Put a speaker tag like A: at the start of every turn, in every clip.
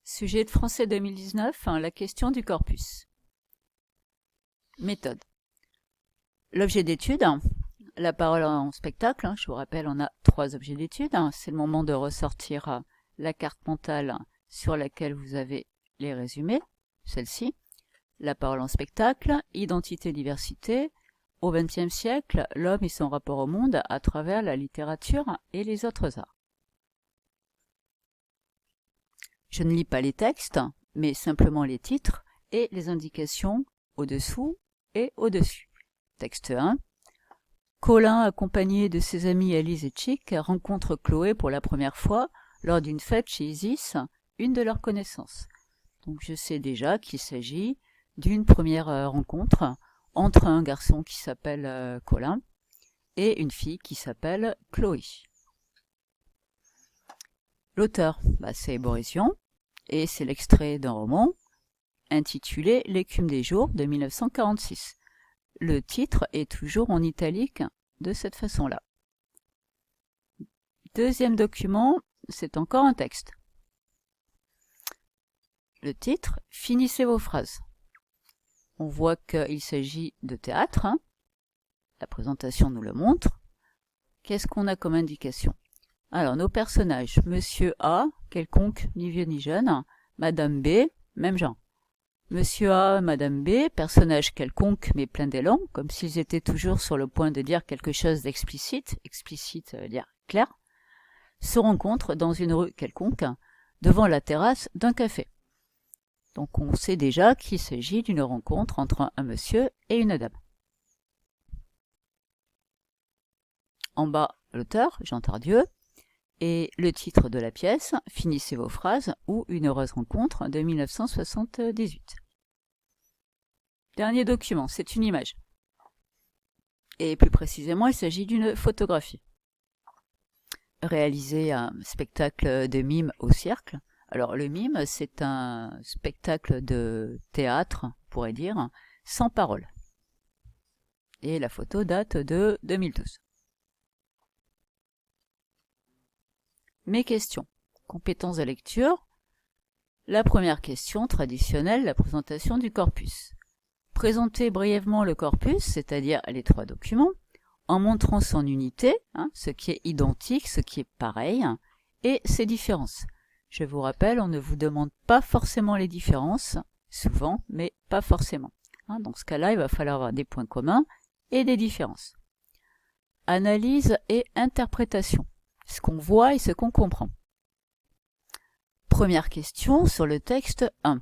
A: Sujet de français 2019, la question du corpus. Méthode. L'objet d'étude, la parole en spectacle, je vous rappelle, on a 3 objets d'étude. C'est le moment de ressortir la carte mentale sur laquelle vous avez les résumés, celle-ci. La parole en spectacle, identité-diversité. Au XXe siècle, l'homme et son rapport au monde à travers la littérature et les autres arts. Je ne lis pas les textes, mais simplement les titres et les indications au-dessous et au-dessus. Texte 1. Colin, accompagné de ses amis Alice et Chick, rencontre Chloé pour la première fois lors d'une fête chez Isis, une de leurs connaissances. Donc je sais déjà qu'il s'agit d'une première rencontre entre un garçon qui s'appelle Colin et une fille qui s'appelle Chloé. L'auteur, c'est Boris Vian, et c'est l'extrait d'un roman intitulé L'écume des jours de 1946. Le titre est toujours en italique de cette façon-là. Deuxième document, c'est encore un texte. Le titre, finissez vos phrases. On voit qu'il s'agit de théâtre, la présentation nous le montre. Qu'est-ce qu'on a comme indication ? Alors, nos personnages, Monsieur A, quelconque, ni vieux ni jeune, Madame B, même genre. Monsieur A, Madame B, personnage quelconque mais plein d'élan, comme s'ils étaient toujours sur le point de dire quelque chose d'explicite, explicite veut dire clair, se rencontrent dans une rue quelconque, devant la terrasse d'un café. Donc on sait déjà qu'il s'agit d'une rencontre entre un monsieur et une dame. En bas, l'auteur, Jean Tardieu, et le titre de la pièce, Finissez vos phrases ou Une heureuse rencontre de 1978. Dernier document, c'est une image. Et plus précisément, il s'agit d'une photographie. Réalisée à un spectacle de mime au Cercle. Alors le mime, c'est un spectacle de théâtre, on pourrait dire, sans parole. Et la photo date de 2012. Mes questions. Compétences de lecture. La première question traditionnelle, la présentation du corpus. Présenter brièvement le corpus, c'est-à-dire les 3 documents, en montrant son unité, ce qui est identique, ce qui est pareil, et ses différences. Je vous rappelle, on ne vous demande pas forcément les différences, souvent, mais pas forcément. Dans ce cas-là, il va falloir avoir des points communs et des différences. Analyse et interprétation. Ce qu'on voit et ce qu'on comprend. Première question sur le texte 1.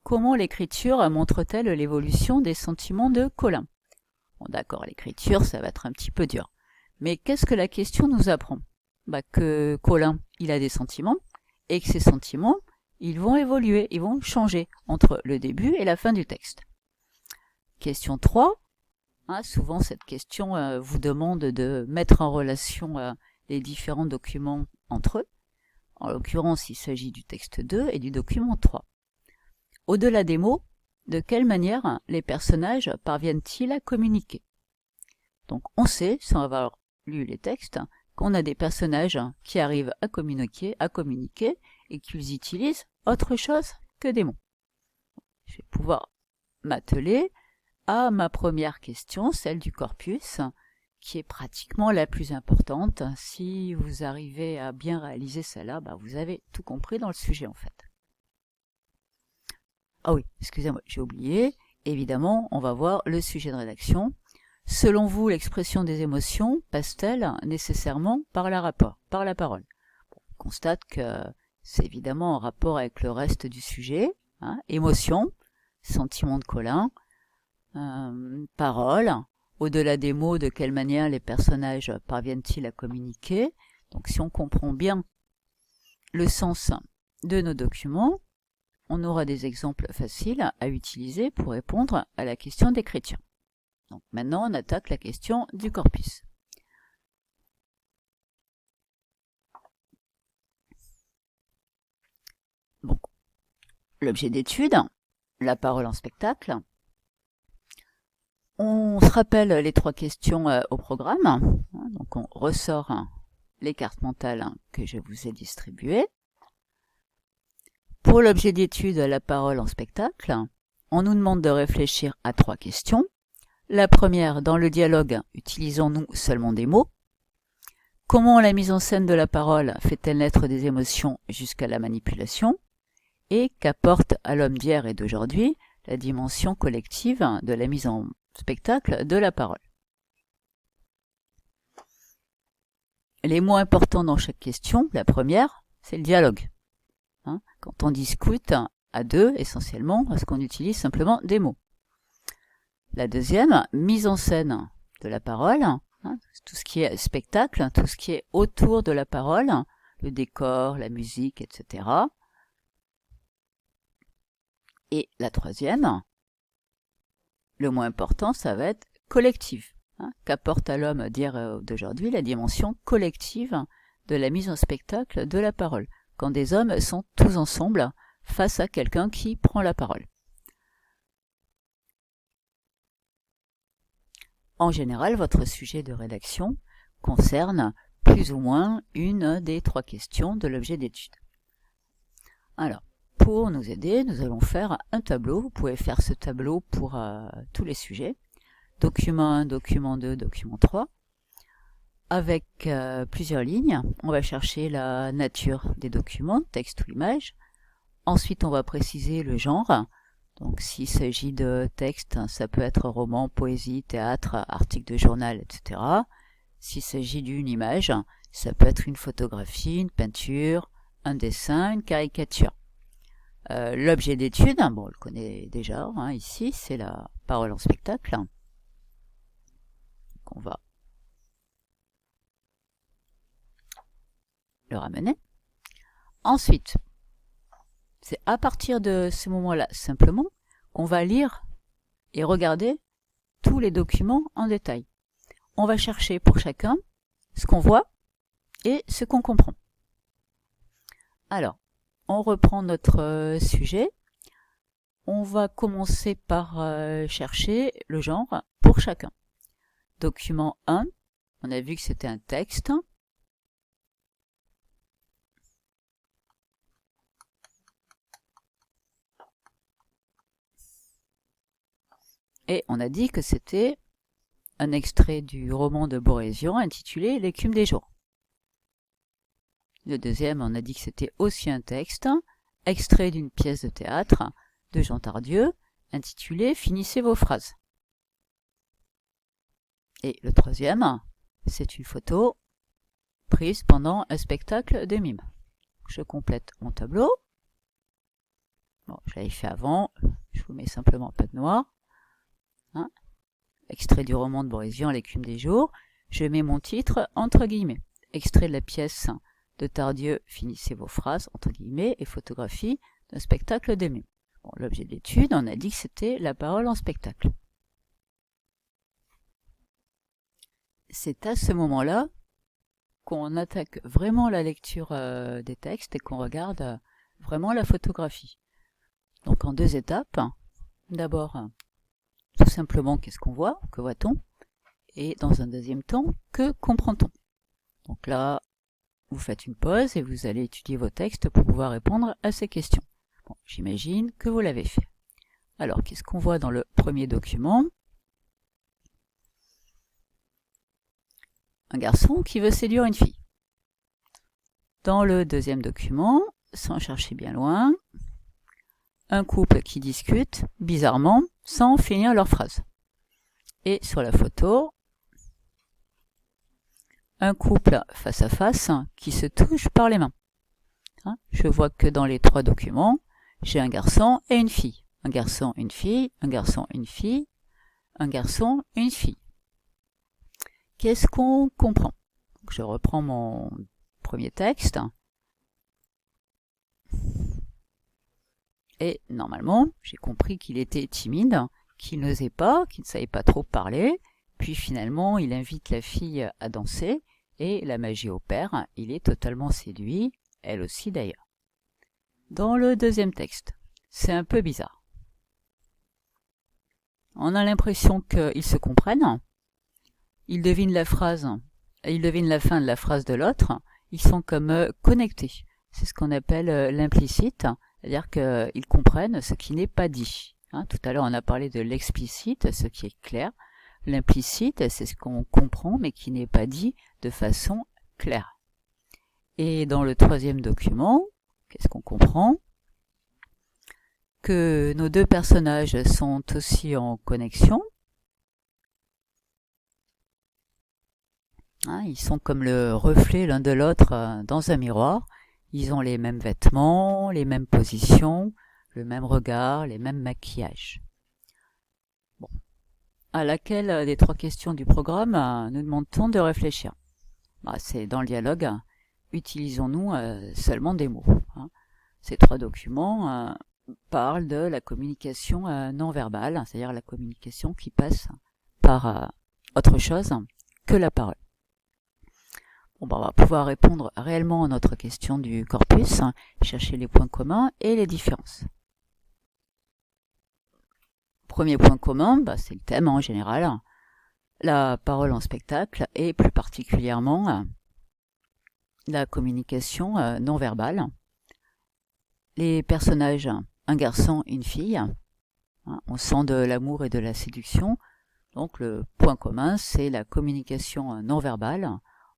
A: Comment l'écriture montre-t-elle l'évolution des sentiments de Colin ? Bon, d'accord, l'écriture, ça va être un petit peu dur. Mais qu'est-ce que la question nous apprend ? Que Colin, il a des sentiments, et que ces sentiments, ils vont évoluer, ils vont changer entre le début et la fin du texte. Question 3. Souvent, cette question vous demande de mettre en relation les différents documents entre eux. En l'occurrence, il s'agit du texte 2 et du document 3. Au-delà des mots, de quelle manière les personnages parviennent-ils à communiquer ? Donc on sait, sans avoir lu les textes, qu'on a des personnages qui arrivent à communiquer et qu'ils utilisent autre chose que des mots. Je vais pouvoir m'atteler à ma première question, celle du corpus, qui est pratiquement la plus importante. Si vous arrivez à bien réaliser celle-là, vous avez tout compris dans le sujet en fait. Ah oui, excusez-moi, j'ai oublié. Évidemment, on va voir le sujet de rédaction. Selon vous, l'expression des émotions passe-t-elle nécessairement par la parole ? On constate que c'est évidemment en rapport avec le reste du sujet. Émotion, sentiment de Colin, parole, au-delà des mots, de quelle manière les personnages parviennent-ils à communiquer ? Donc si on comprend bien le sens de nos documents, on aura des exemples faciles à utiliser pour répondre à la question d'écriture. Donc maintenant, on attaque la question du corpus. Bon, l'objet d'étude, la parole en spectacle. On se rappelle les 3 questions au programme. Donc on ressort les cartes mentales que je vous ai distribuées. Pour l'objet d'étude, la parole en spectacle, on nous demande de réfléchir à 3 questions. La première, dans le dialogue, utilisons-nous seulement des mots? Comment la mise en scène de la parole fait-elle naître des émotions jusqu'à la manipulation? Et qu'apporte à l'homme d'hier et d'aujourd'hui la dimension collective de la mise en spectacle de la parole? Les mots importants dans chaque question, la première, c'est le dialogue. Quand on discute à deux, essentiellement, parce qu'on utilise simplement des mots. La deuxième, mise en scène de la parole, tout ce qui est spectacle, tout ce qui est autour de la parole, le décor, la musique, etc. Et la troisième, le moins important, ça va être collective. Qu'apporte à l'homme d'hier d'aujourd'hui la dimension collective de la mise en spectacle de la parole, quand des hommes sont tous ensemble face à quelqu'un qui prend la parole. En général, votre sujet de rédaction concerne plus ou moins une des 3 questions de l'objet d'étude. Alors, pour nous aider, nous allons faire un tableau. Vous pouvez faire ce tableau pour tous les sujets. Document 1, document 2, document 3. Avec plusieurs lignes, on va chercher la nature des documents, texte ou image. Ensuite, on va préciser le genre. Donc, s'il s'agit de texte, ça peut être roman, poésie, théâtre, article de journal, etc. S'il s'agit d'une image, ça peut être une photographie, une peinture, un dessin, une caricature. L'objet d'étude, bon, on le connaît déjà, ici, c'est la parole en spectacle. On va le ramener. Ensuite, c'est à partir de ce moment-là, simplement, qu'on va lire et regarder tous les documents en détail. On va chercher pour chacun ce qu'on voit et ce qu'on comprend. Alors, on reprend notre sujet. On va commencer par chercher le genre pour chacun. Document 1, on a vu que c'était un texte. Et on a dit que c'était un extrait du roman de Borézian intitulé L'écume des jours. Le deuxième, on a dit que c'était aussi un texte, extrait d'une pièce de théâtre de Jean Tardieu, intitulé Finissez vos phrases. Et le troisième, c'est une photo prise pendant un spectacle de mime. Je complète mon tableau. Bon, je l'avais fait avant, je vous mets simplement un peu de noir. Extrait du roman de Borézian, L'écume des jours. Je mets mon titre entre guillemets. Extrait de la pièce de Tardieu, Finissez vos phrases, entre guillemets, et photographie d'un spectacle de mime. Bon, l'objet de l'étude, on a dit que c'était la parole en spectacle. C'est à ce moment-là qu'on attaque vraiment la lecture des textes et qu'on regarde vraiment la photographie. Donc en 2 étapes. D'abord, tout simplement, qu'est-ce qu'on voit? Que voit-on? Et dans un deuxième temps, que comprend-on? Donc là, vous faites une pause et vous allez étudier vos textes pour pouvoir répondre à ces questions. Bon, j'imagine que vous l'avez fait. Alors, qu'est-ce qu'on voit dans le premier document? Un garçon qui veut séduire une fille. Dans le deuxième document, sans chercher bien loin, un couple qui discute, bizarrement, sans finir leur phrase. Et sur la photo, un couple face à face qui se touche par les mains. Je vois que dans les 3 documents, j'ai un garçon et une fille. Un garçon, une fille, un garçon, une fille, un garçon, une fille. Qu'est-ce qu'on comprend? Je reprends mon premier texte. Et normalement, j'ai compris qu'il était timide, qu'il n'osait pas, qu'il ne savait pas trop parler. Puis finalement, il invite la fille à danser et la magie opère. Il est totalement séduit, elle aussi d'ailleurs. Dans le deuxième texte, c'est un peu bizarre. On a l'impression qu'ils se comprennent. Ils devinent la phrase, ils devinent la fin de la phrase de l'autre. Ils sont comme connectés. C'est ce qu'on appelle l'implicite. C'est-à-dire qu'ils comprennent ce qui n'est pas dit. Hein, tout à l'heure, on a parlé de l'explicite, ce qui est clair. L'implicite, c'est ce qu'on comprend, mais qui n'est pas dit de façon claire. Et dans le troisième document, qu'est-ce qu'on comprend? Que nos deux personnages sont aussi en connexion. Hein, ils sont comme le reflet l'un de l'autre dans un miroir. Ils ont les mêmes vêtements, les mêmes positions, le même regard, les mêmes maquillages. Bon. À laquelle des trois questions du programme nous demande-t-on de réfléchir? C'est dans le dialogue, utilisons-nous seulement des mots. Hein. Ces trois documents parlent de la communication non verbale, c'est-à-dire la communication qui passe par autre chose que la parole. On va pouvoir répondre réellement à notre question du corpus, chercher les points communs et les différences. Premier point commun, c'est le thème en général, la parole en spectacle et plus particulièrement la communication non verbale. Les personnages, un garçon, une fille, on sent de l'amour et de la séduction, donc le point commun c'est la communication non verbale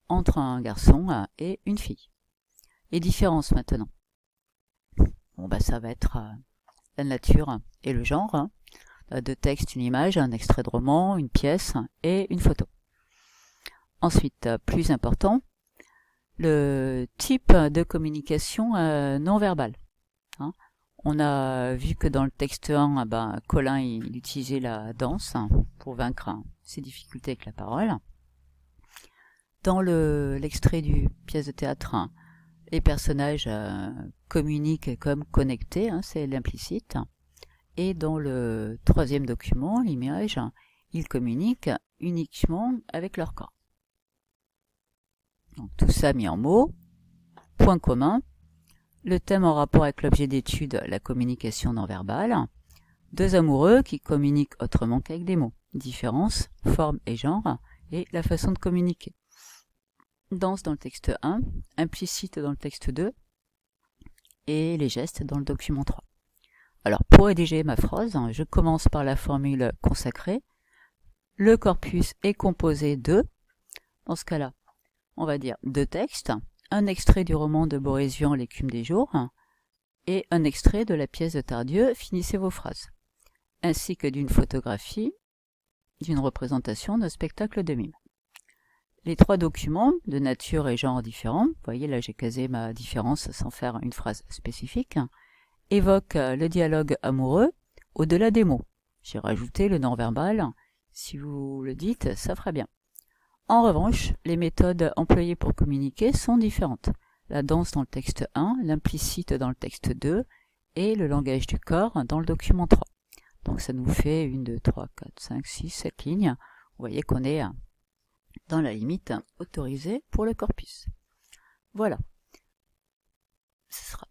A: entre un garçon et une fille. Les différences maintenant. Ça va être la nature et le genre, deux textes, une image, un extrait de roman, une pièce et une photo. Ensuite, plus important, le type de communication non verbale. Hein. On a vu que dans le texte 1, Colin il utilisait la danse pour vaincre ses difficultés avec la parole. Dans l'extrait du pièce de théâtre, les personnages communiquent comme connectés, c'est l'implicite. Et dans le troisième document, l'image, ils communiquent uniquement avec leur corps. Donc tout ça mis en mots. Point commun. Le thème en rapport avec l'objet d'étude, la communication non verbale. Deux amoureux qui communiquent autrement qu'avec des mots. Différence, forme et genre, et la façon de communiquer. Danse dans le texte 1, implicite dans le texte 2, et les gestes dans le document 3. Alors, pour rédiger ma phrase, je commence par la formule consacrée. Le corpus est composé de, dans ce cas-là, on va dire deux textes, un extrait du roman de Boris Vian, L'écume des jours, et un extrait de la pièce de Tardieu, Finissez vos phrases, ainsi que d'une photographie, d'une représentation d'un spectacle de mime. Les trois documents, de nature et genre différents, vous voyez là j'ai casé ma différence sans faire une phrase spécifique, évoquent le dialogue amoureux au-delà des mots. J'ai rajouté le non-verbal, si vous le dites, ça fera bien. En revanche, les méthodes employées pour communiquer sont différentes. La danse dans le texte 1, l'implicite dans le texte 2 et le langage du corps dans le document 3. Donc ça nous fait 1, 2, 3, 4, 5, 6, 7 lignes. Vous voyez qu'on est dans la limite autorisée pour le corpus. Voilà. Ce sera